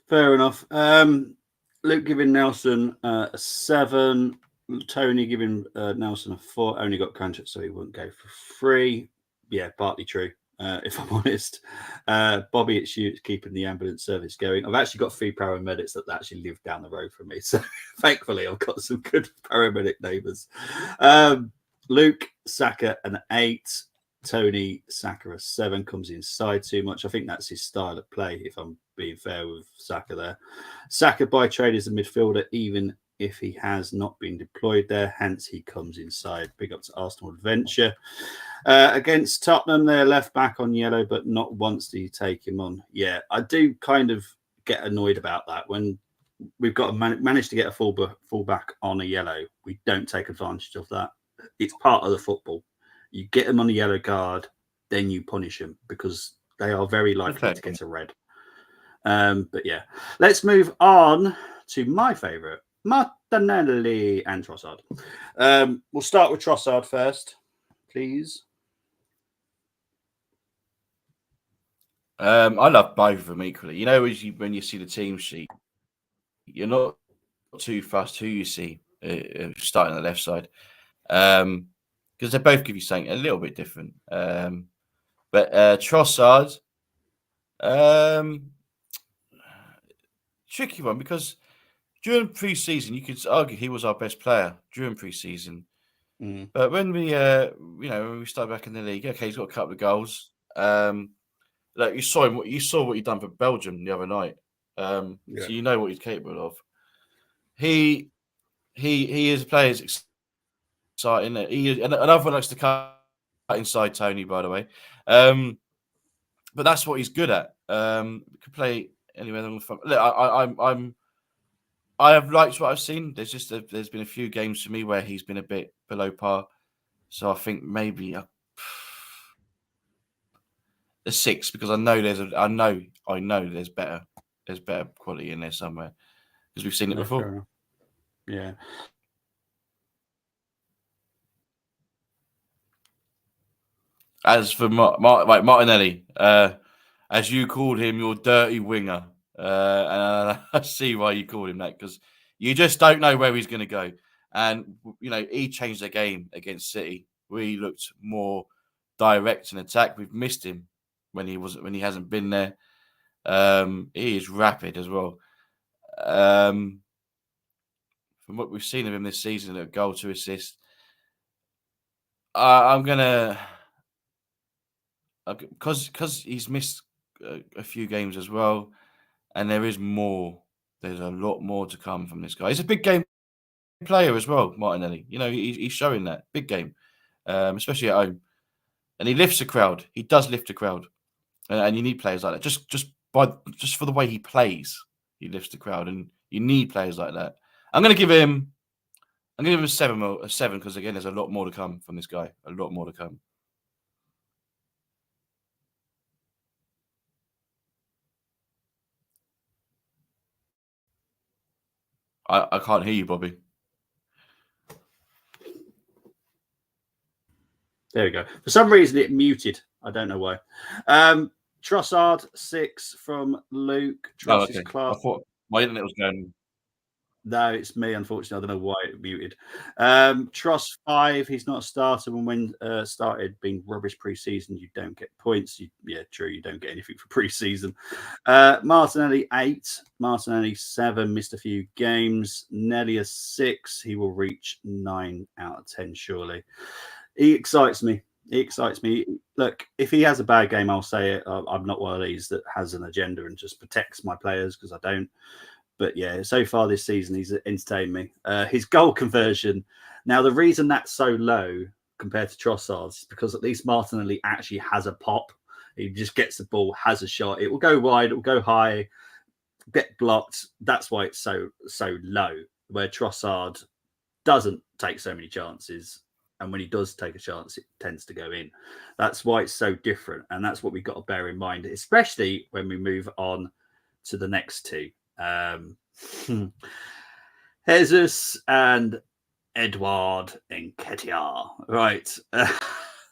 Fair enough. Luke giving Nelson a 7. Tony giving Nelson a 4. Only got contract, so he wouldn't go for 3. Yeah, partly true. If I'm honest, Bobby, it's you keeping the ambulance service going. I've actually got 3 paramedics that actually live down the road from me, so thankfully I've got some good paramedic neighbours. Luke, Saka an 8. Tony, Saka a 7, comes inside too much. I think that's his style of play, if I'm being fair with Saka there. Saka by trade is a midfielder, even if he has not been deployed there. Hence, he comes inside. Big up to Arsenal Adventure. Against Tottenham, they're left back on yellow, but not once do you take him on. Yeah, I do kind of get annoyed about that. When we've got to manage to get a fullback on a yellow, we don't take advantage of that. It's part of the football. You get them on a yellow card, then you punish them because they are very likely to get a red. But yeah, let's move on to my favourite, Martinelli and Trossard. We'll start with Trossard first, please. I love both of them equally. When you see the team sheet, you're not too fussed who you see starting on the left side. Because they both give you something a little bit different. But Trossard, tricky one because during pre-season you could argue he was our best player during pre-season. But when we started back in the league, okay, he's got a couple of goals. Like you saw what he done for Belgium the other night. So you know what he's capable of. He is a player who's exciting. Another one likes to cut inside Tony, by the way. But that's what he's good at. Could play anywhere on the front. Look, I have liked what I've seen. There's been a few games for me where he's been a bit below par. So I think maybe a 6 because I know there's better quality in there somewhere because we've seen it No, fair before. enough. Yeah. As for Martinelli, as you called him, your dirty winger, and I see why you called him that because you just don't know where he's going to go. And he changed the game against City. We looked more direct and attack. We've missed him when he hasn't been there. He is rapid as well. From what we've seen of him this season, a goal to assist. I'm gonna because he's missed a few games as well, and there is more. There's a lot more to come from this guy. He's a big game player as well, Martinelli. He's showing that big game, especially at home, and he lifts the crowd. He does lift the crowd, and you need players like that. Just for the way he plays, he lifts the crowd, and you need players like that. I'm going to give him. I'm going to give him a seven because again, there's a lot more to come from this guy. A lot more to come. I can't hear you, Bobby. There we go. For some reason, it muted. I don't know why. Trossard 6 from Luke. Truss is Okay. class. I thought my internet was going. No, it's me, unfortunately. I don't know why it muted. Truss 5. He's not a starter. When started being rubbish pre-season, you don't get points. Yeah, true. You don't get anything for pre-season. Martinelli 8. Martinelli 7. Missed a few games. Nelly a 6. He will reach 9 out of 10, surely. He excites me. Look, if he has a bad game, I'll say it. I'm not one of these that has an agenda and just protects my players because I don't. But yeah, so far this season, he's entertained me. His goal conversion. Now, the reason that's so low compared to Trossard's is because at least Martinelli actually has a pop. He just gets the ball, has a shot. It will go wide, it will go high, get blocked. That's why it's so low. Where Trossard doesn't take so many chances. And when he does take a chance, it tends to go in. That's why it's so different. And that's what we've got to bear in mind, especially when we move on to the next two. Jesus and Edouard Nketiah. Right.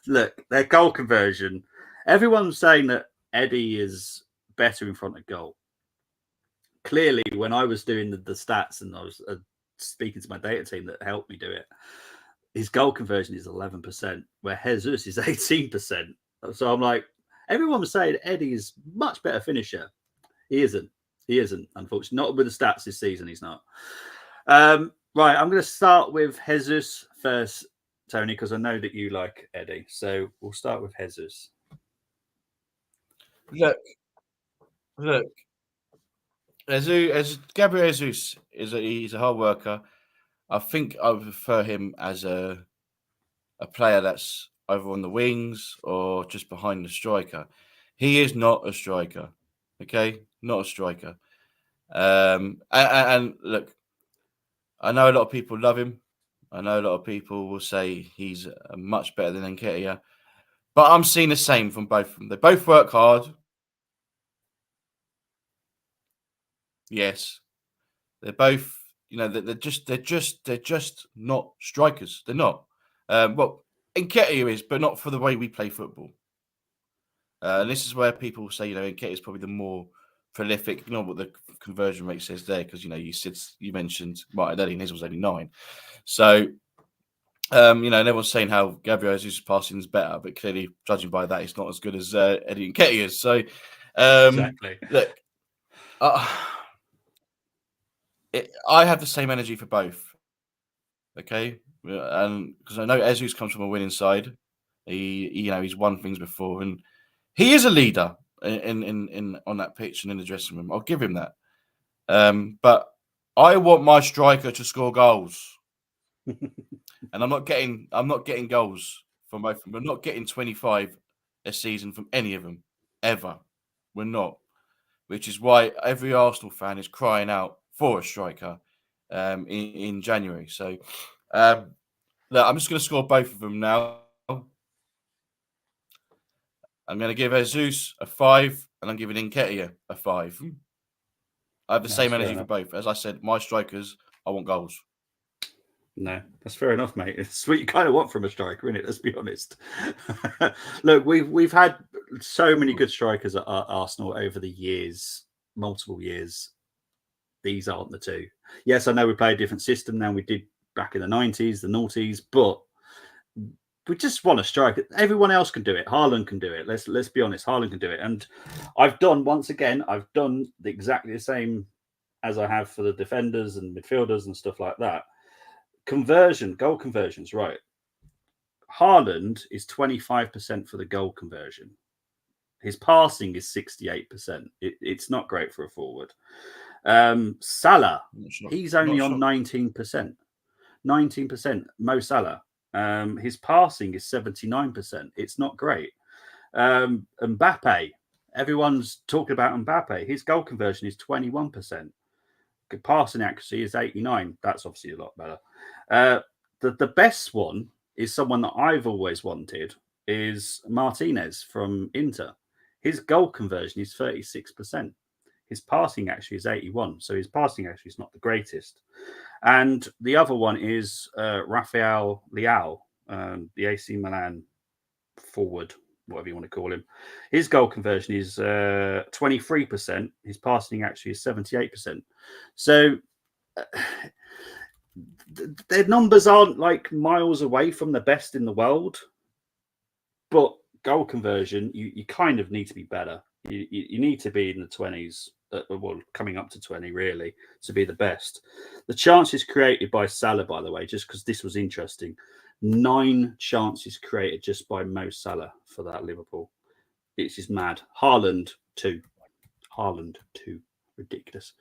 Look, their goal conversion. Everyone's saying that Eddie is better in front of goal. Clearly, when I was doing the stats and I was speaking to my data team that helped me do it, his goal conversion is 11%, where Jesus is 18%. So I'm like, everyone was saying Eddie is much better finisher. He isn't. Unfortunately. Not with the stats this season, he's not. Right, I'm going to start with Jesus first, Tony, because I know that you like Eddie. So we'll start with Jesus. Look. As Gabriel Jesus he's a hard worker. I think I would prefer him as a player that's either on the wings or just behind the striker. He is not a striker, okay? Not a striker. And look, I know a lot of people love him. I know a lot of people will say he's much better than Nketiah, but I'm seeing the same from both of them. They both work hard. Yes, they're both. They're just not strikers. They're not. Well, Nketiah is, but not for the way we play football. And this is where people say, Nketiah is probably the more prolific. You know what the conversion rate says there, because you mentioned Martinelli and his was only 9. So and everyone's saying how Gabriel Jesus' passing is better, but clearly, judging by that, he's not as good as Eddie Nketiah's. So Exactly. Look, I have the same energy for both. Okay, and because I know Jesus comes from a winning side, he's won things before, and he is a leader in on that pitch and in the dressing room. I'll give him that. But I want my striker to score goals, and I'm not getting goals from both of them. We're not getting 25 a season from any of them ever. We're not, which is why every Arsenal fan is crying out for a striker in January. So. Look, I'm just going to score both of them now. I'm going to give Jesus a 5, and I'm giving Nketiah a 5. I have the same energy for both. As I said, my strikers, I want goals. No, that's fair enough, mate. It's what you kind of want from a striker, isn't it? Let's be honest. Look, we've had so many good strikers at Arsenal over the years, multiple years. These aren't the two. Yes, I know we play a different system now we did back in the 90s, the noughties, but we just want a striker. Everyone else can do it. Haaland can do it. Let's be honest. Haaland can do it. And I've done exactly the same as I have for the defenders and midfielders and stuff like that. Goal conversions, right? Haaland is 25% for the goal conversion. His passing is 68%. It's not great for a forward. Salah, he's only on 19%. 19%. Mo Salah. His passing is 79%. It's not great. Mbappe, everyone's talking about Mbappe. His goal conversion is 21%. Passing accuracy is 89. That's obviously a lot better. The best one is someone that I've always wanted is Martinez from Inter. His goal conversion is 36%. His passing actually is 81. So his passing actually is not the greatest. And the other one is Rafael Leao, the AC Milan forward, whatever you want to call him. His goal conversion is 23%. His passing actually is 78%. So their numbers aren't like miles away from the best in the world, but goal conversion, you kind of need to be better. You need to be in the 20s, well, coming up to 20 really, to be the best. The chances created by Salah, by the way, just because this was interesting, 9 chances created just by Mo Salah for that Liverpool. It's just mad. Haaland 2. Ridiculous.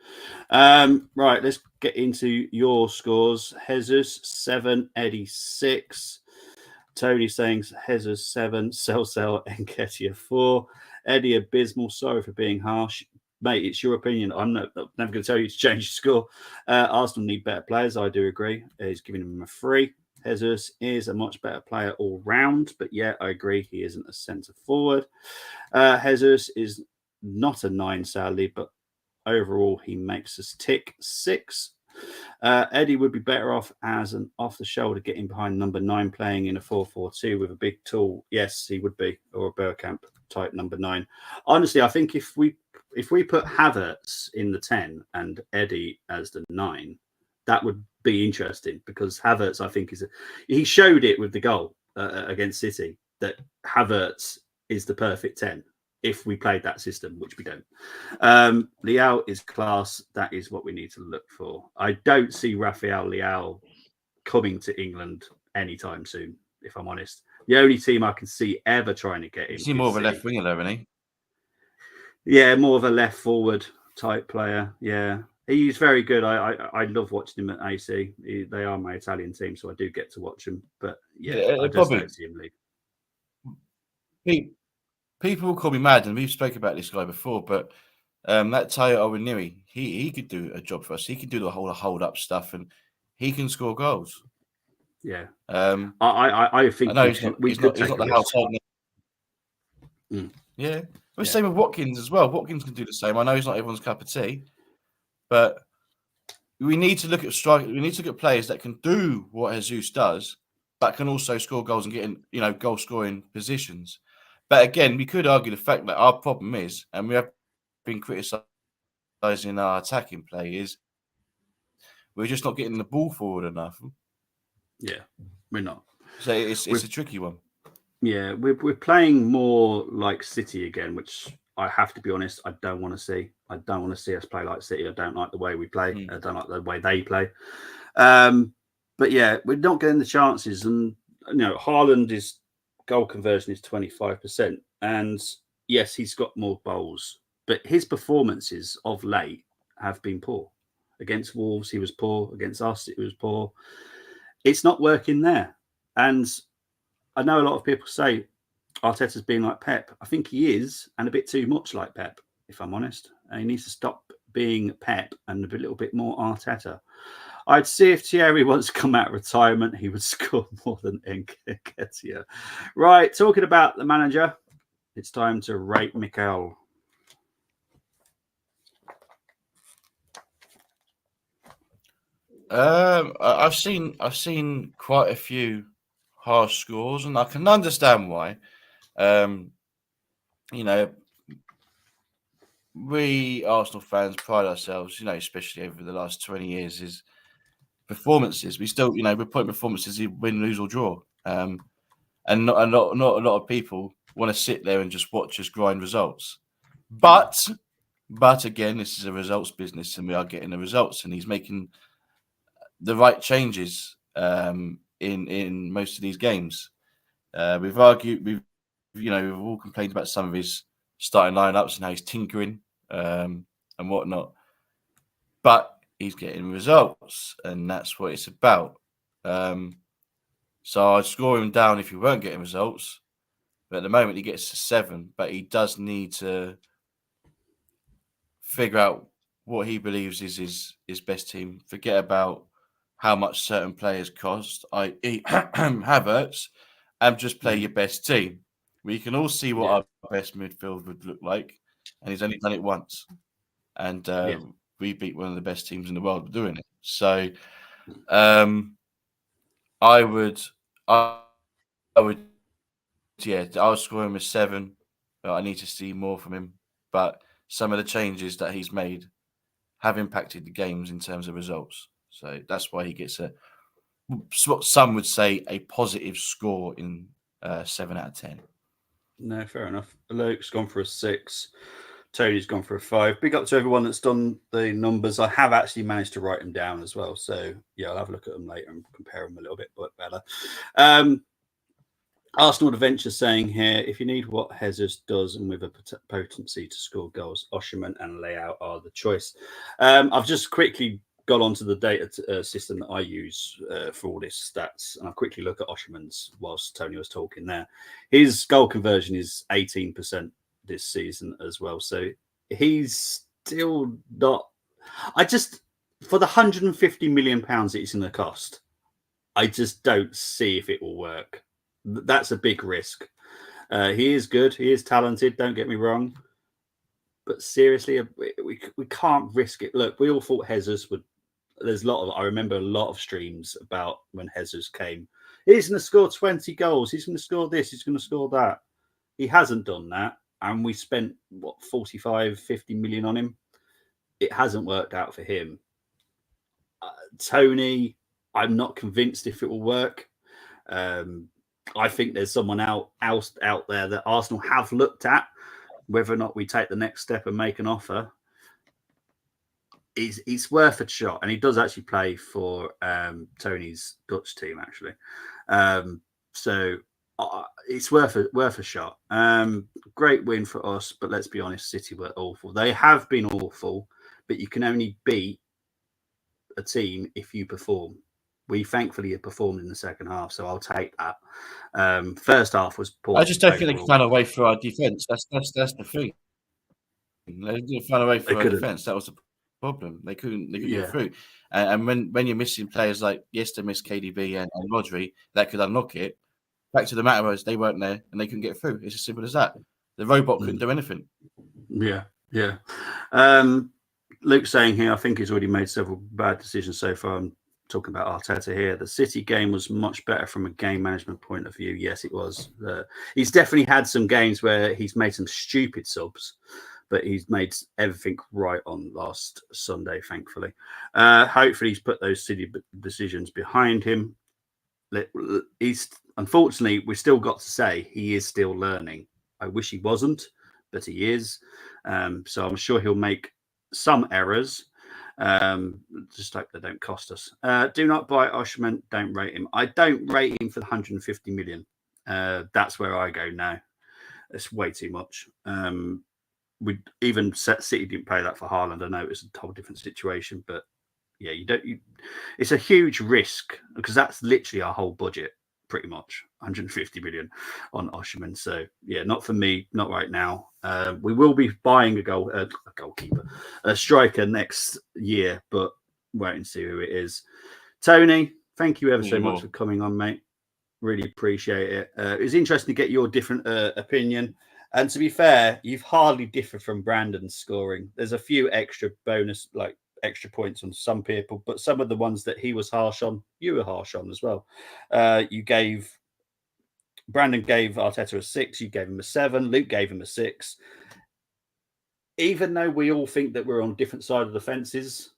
Right, let's get into your scores. Jesus 7, Eddie 6. Tony saying Jesus 7, Cell, Nketiah 4. Eddie abysmal. Sorry for being harsh. Mate, it's your opinion. I'm never going to tell you to change your score. Arsenal need better players. I do agree. He's giving him a 3. Jesus is a much better player all round, but yeah, I agree. He isn't a centre forward. Jesus is not a 9, sadly, but overall he makes us tick. 6. Eddie would be better off as an off-the-shoulder getting behind number 9, playing in a 4-4-2 with a big tool. Yes, he would be, or a Bergkamp type number 9. Honestly, I think if we put Havertz in the 10 and Eddie as the 9, that would be interesting because Havertz, I think, he showed it with the goal against City that Havertz is the perfect 10 if we played that system, which we don't. Leao is class. That is what we need to look for. I don't see Rafael Leao coming to England anytime soon, if I'm honest. The only team I can see ever trying to get him. Is he more of a left winger, though, isn't he? Yeah, more of a left forward type player. Yeah, he's very good. I love watching him at AC. They are my Italian team, so I do get to watch him. But yeah, I just don't see him leave. People call me mad, and we've spoken about this guy before, but that Tayo Owaniri, he could do a job for us. He can do the whole hold up stuff, and he can score goals. Yeah, I think he's not the household. Yeah, well, same with Watkins as well. Watkins can do the same. I know he's not everyone's cup of tea, but we need to look at strikers. We need to look at players that can do what Jesus does, but can also score goals and get in, goal scoring positions. But again, we could argue the fact that our problem is, and we have been criticising our attacking play, is we're just not getting the ball forward enough. Yeah, we're not. So it's a tricky one. Yeah, we're playing more like City again, which I have to be honest, I don't want to see. I don't want to see us play like City. I don't like the way we play. I don't like the way they play. But yeah, we're not getting the chances. And Haaland goal conversion is 25%. And yes, he's got more goals, but his performances of late have been poor. Against Wolves, he was poor. Against us, it was poor. It's not working there. And I know a lot of people say Arteta's being like Pep. I think he is, and a bit too much like Pep, if I'm honest. And he needs to stop being Pep and a little bit more Arteta. I'd see if Thierry wants to come out of retirement, he would score more than Nketiah. Right, talking about the manager, It's time to rate Mikel. I've seen quite a few harsh scores, and I can understand why. You know, we Arsenal fans pride ourselves, especially over the last 20 years, is performances. We still, we're putting performances in win, lose, or draw. And not a lot of people want to sit there and just watch us grind results. But again, this is a results business, and we are getting the results, and he's making the right changes in most of these games. We've argued, we've all complained about some of his starting lineups and how he's tinkering and whatnot, but he's getting results, and that's what it's about. So I'd score him down if he weren't getting results, but at the moment he gets a 7. But he does need to figure out what he believes is his best team. Forget about how much certain players cost, i.e. Havertz, and just play your best team. We can all see what our best midfield would look like, and he's only done it once. And we beat one of the best teams in the world doing it. So I would, I'll score him a 7. But I need to see more from him. But some of the changes that he's made have impacted the games in terms of results. So that's why he gets what some would say a positive score in 7 out of 10. No, fair enough. Luke's gone for a 6. Tony's gone for a 5. Big up to everyone that's done the numbers. I have actually managed to write them down as well. So, yeah, I'll have a look at them later and compare them a little bit better. Arsenal Adventure saying here, if you need what Jesus does and with a potency to score goals, Osherman and Layout are the choice. I've just quickly got onto the data system that I use for all this stats, and I'll quickly look at Osherman's whilst Tony was talking there. His goal conversion is 18% this season as well. So he's still not... for the £150 million it's going to cost, I just don't see if it will work. That's a big risk. He is good. He is talented. Don't get me wrong. But seriously, we can't risk it. Look, we all thought Jesus would. I remember a lot of streams about when Jesus came. He's going to score 20 goals. He's going to score this. He's going to score that. He hasn't done that. And we spent, 45, 50 million on him. It hasn't worked out for him. Tony, I'm not convinced if it will work. I think there's someone else out there that Arsenal have looked at. Whether or not we take the next step and make an offer, it's worth a shot. And he does actually play for Tony's Dutch team, actually. So it's worth a shot. Great win for us, but let's be honest, City were awful. They have been awful, but you can only beat a team if you perform. We thankfully have performed in the second half, so I'll take that. First half was poor. I just don't think they can find a way through our defence. That's the thing. They didn't find a way through our defence. That was the problem. They couldn't get through. And when you're missing players like they missed KDB and Rodri, that could unlock it. Back to the matter was they weren't there and they couldn't get through. It's as simple as that. The robot couldn't do anything. Yeah. Luke's saying here, I think he's already made several bad decisions so far. I'm talking about Arteta here. The City game was much better from a game management point of view. Yes, it was. He's definitely had some games where he's made some stupid subs, but he's made everything right on last Sunday, thankfully. Hopefully he's put those City decisions behind him. Unfortunately, we've still got to say he is still learning. I wish he wasn't, but he is. So I'm sure he'll make some errors. Just hope they don't cost us. Do not buy Oshman. Don't rate him. I don't rate him for the 150 million. That's where I go now. It's way too much. We even City didn't pay that for Haaland. I know it's a whole different situation, but yeah, it's a huge risk because that's literally our whole budget, pretty much 150 million on Oshman. So yeah, not for me, not right now. We will be buying a goalkeeper, a striker next year, but wait and see who it is. Tony, thank you ever so much for coming on, mate. Really appreciate it. It was interesting to get your different opinion. And to be fair, you've hardly differed from Brandon's scoring. There's a few extra bonus, like extra points on some people, but some of the ones that he was harsh on, you were harsh on as well. Brandon gave Arteta a 6, you gave him a 7, Luke gave him a 6. Even though we all think that we're on different side of the fences,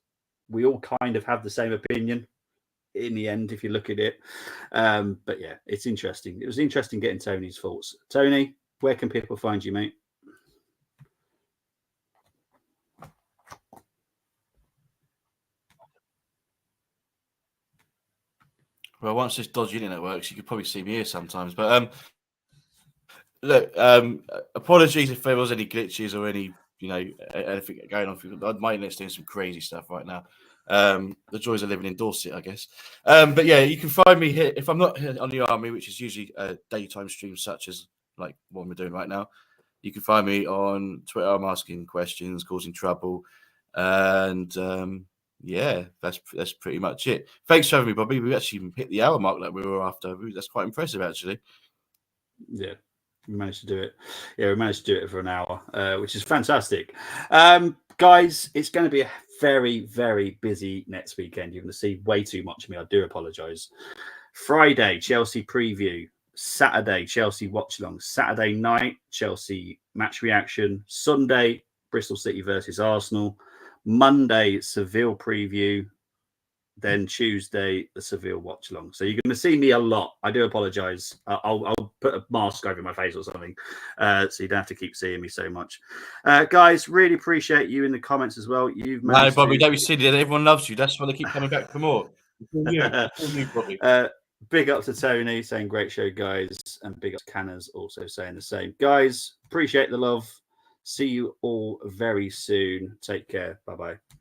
we all kind of have the same opinion in the end, if you look at it. But yeah, it's interesting. It was interesting getting Tony's thoughts. Tony, where can people find you, mate? Well, once this dodgy internet works, you could probably see me here sometimes. But look, apologies if there was any glitches or any, anything going on. My internet's doing some crazy stuff right now. The joys of living in Dorset, I guess. But yeah, you can find me here if I'm not on the army, which is usually daytime streams such as like what we're doing right now. You can find me on Twitter. I'm asking questions, causing trouble, and yeah, that's pretty much it. Thanks for having me, Bobby. We actually hit the hour mark that we were after. That's quite impressive, actually. Yeah, we managed to do it. Yeah, we managed to do it for an hour, which is fantastic. Guys, it's going to be a very, very busy next weekend. You're going to see way too much of me. I do apologise. Friday, Chelsea preview. Saturday, Chelsea watch along. Saturday night, Chelsea match reaction. Sunday, Bristol City versus Arsenal. Monday, Seville preview. Then Tuesday, the Seville watch along. So you're going to see me a lot. I do apologise. I'll put a mask over my face or something, so you don't have to keep seeing me so much. Guys, really appreciate you in the comments as well. You've managed Bobby, don't be silly. Everyone loves you. That's why they keep coming back for more. You, Bobby. Big up to Tony saying great show, guys, and big up to Canners also saying the same. Guys, appreciate the love. See you all very soon. Take care. Bye bye.